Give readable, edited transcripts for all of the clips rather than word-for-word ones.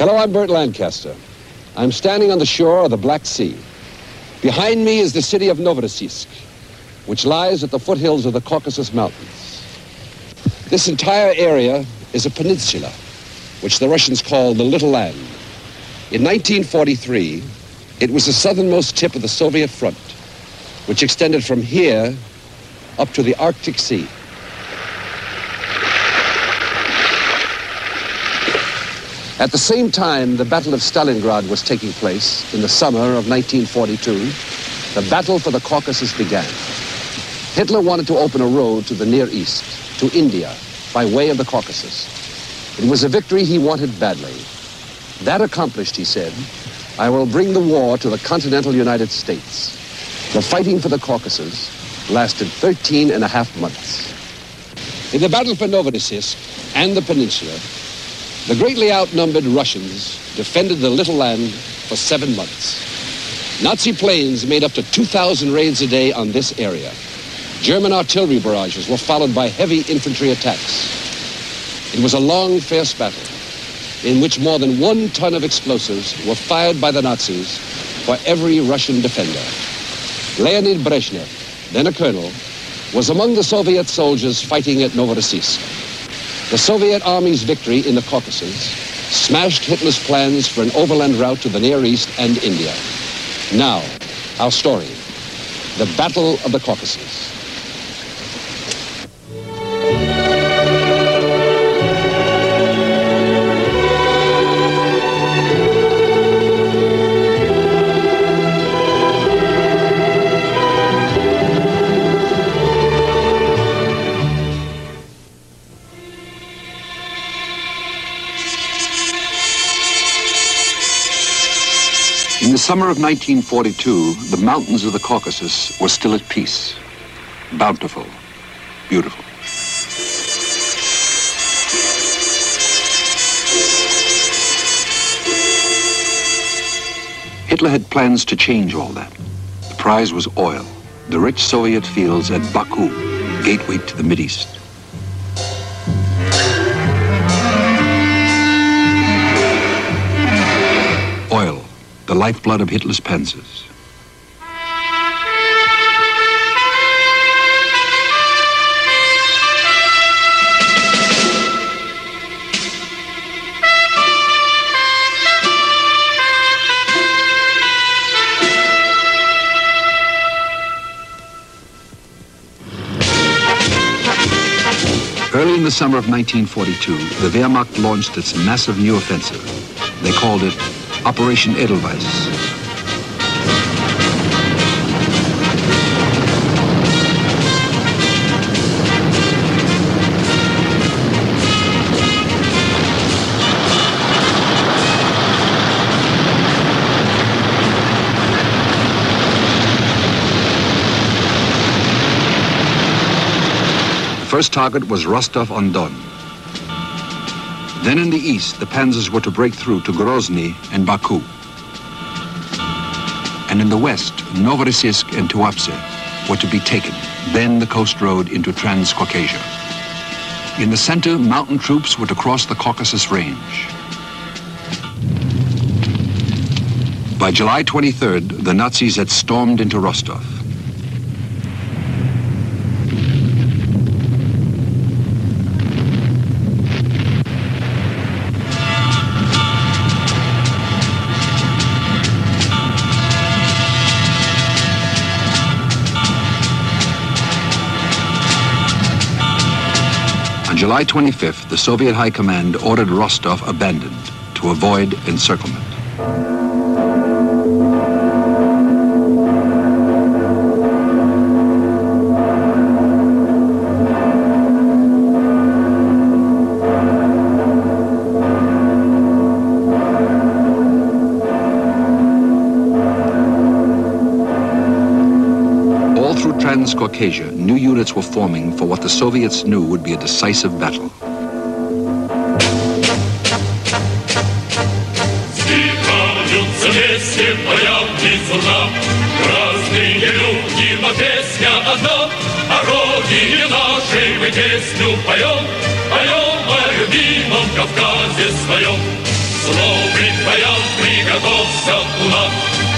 Hello, I'm Burt Lancaster. I'm standing on the shore of the Black Sea. Behind me is the city of Novorossiysk, which lies at the foothills of the Caucasus Mountains. This entire area is a peninsula, which the Russians call the Little Land. In 1943, it was the southernmost tip of the Soviet front, which extended from here up to the Arctic Sea. At the same time, the Battle of Stalingrad was taking place in the summer of 1942. The battle for the Caucasus began. Hitler wanted to open a road to the Near East, to India, by way of the Caucasus. It was a victory he wanted badly. That accomplished, he said, I will bring the war to the continental United States. The fighting for the Caucasus lasted 13 and a half months. In the battle for Novorossiysk and the peninsula, the greatly outnumbered Russians defended the Little Land for 7 months. Nazi planes made up to 2,000 raids a day on this area. German artillery barrages were followed by heavy infantry attacks. It was a long, fierce battle in which more than 1 ton of explosives were fired by the Nazis for every Russian defender. Leonid Brezhnev, then a colonel, was among the Soviet soldiers fighting at Novorossiysk. The Soviet Army's victory in the Caucasus smashed Hitler's plans for an overland route to the Near East and India. Now, our story, the Battle of the Caucasus. In the summer of 1942, the mountains of the Caucasus were still at peace, bountiful, beautiful. Hitler had plans to change all that. The prize was oil, the rich Soviet fields at Baku, gateway to the Mideast. Oil, the lifeblood of Hitler's panzers. Early in the summer of 1942, the Wehrmacht launched its massive new offensive. They called it Operation Edelweiss. The first target was Rostov-on-Don. Then in the east, the panzers were to break through to Grozny and Baku. And in the west, Novorossiysk and Tuapse were to be taken, then the coast road into Transcaucasia. In the center, mountain troops were to cross the Caucasus Range. By July 23rd, the Nazis had stormed into Rostov. On July 25th, the Soviet High Command ordered Rostov abandoned to avoid encirclement. Transcaucasia, new units were forming for what the Soviets knew would be a decisive battle. Злобный боян, приготовься, кулак.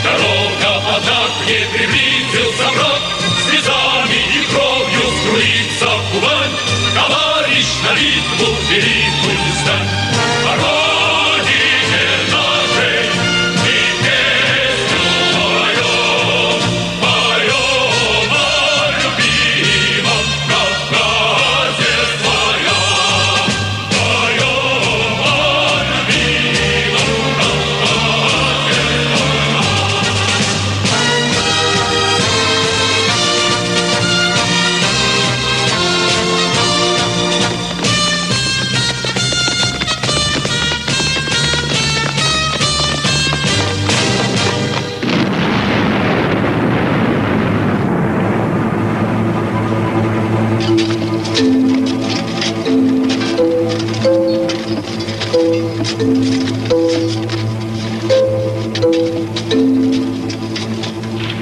Дорога одна, к ней приблизился враг. Слезами и кровью струится Кубань. Товарищ, на битву великую стань. По родине нашей мы песню поем, поем о любимом Кавказе своя. Поем о любимом Кавказе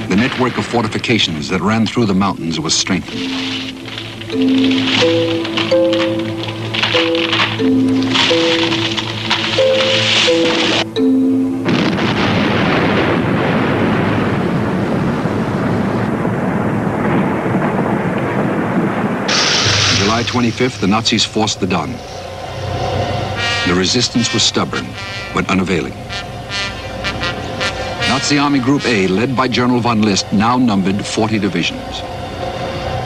The network of fortifications that ran through the mountains was strengthened. On July 25th, the Nazis forced the Don. The resistance was stubborn, but unavailing. Nazi Army Group A, led by General von List, now numbered 40 divisions.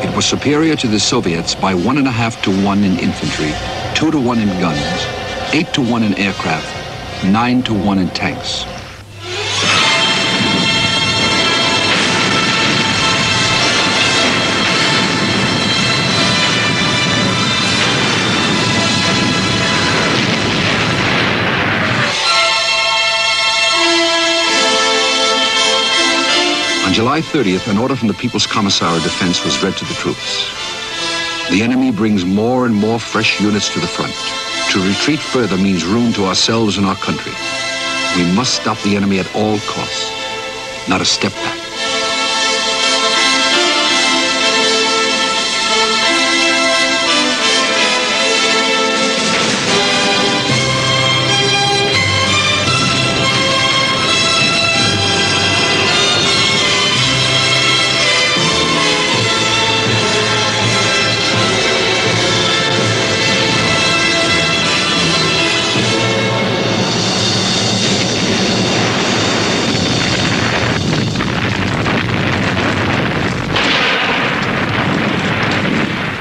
It was superior to the Soviets by 1.5 to 1 in infantry, 2 to 1 in guns, 8 to 1 in aircraft, 9 to 1 in tanks. On July 30th, an order from the People's Commissar of Defense was read to the troops. The enemy brings more and more fresh units to the front. To retreat further means ruin to ourselves and our country. We must stop the enemy at all costs, not a step back.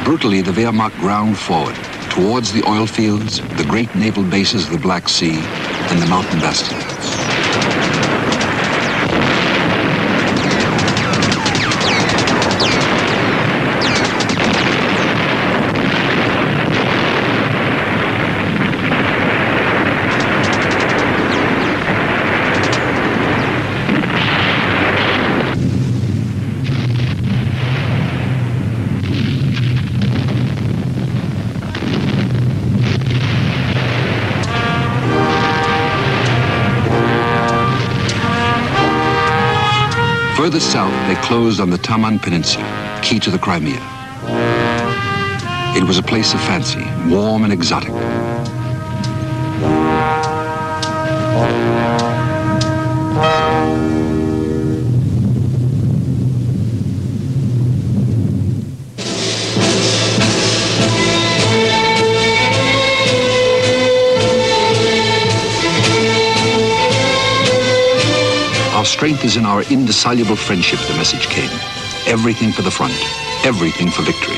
Brutally, the Wehrmacht ground forward towards the oil fields, the great naval bases of the Black Sea, and the mountain bastions. Further south, they closed on the Taman Peninsula, key to the Crimea. It was a place of fancy, warm and exotic. Our strength is in our indissoluble friendship, the message came. Everything for the front, everything for victory.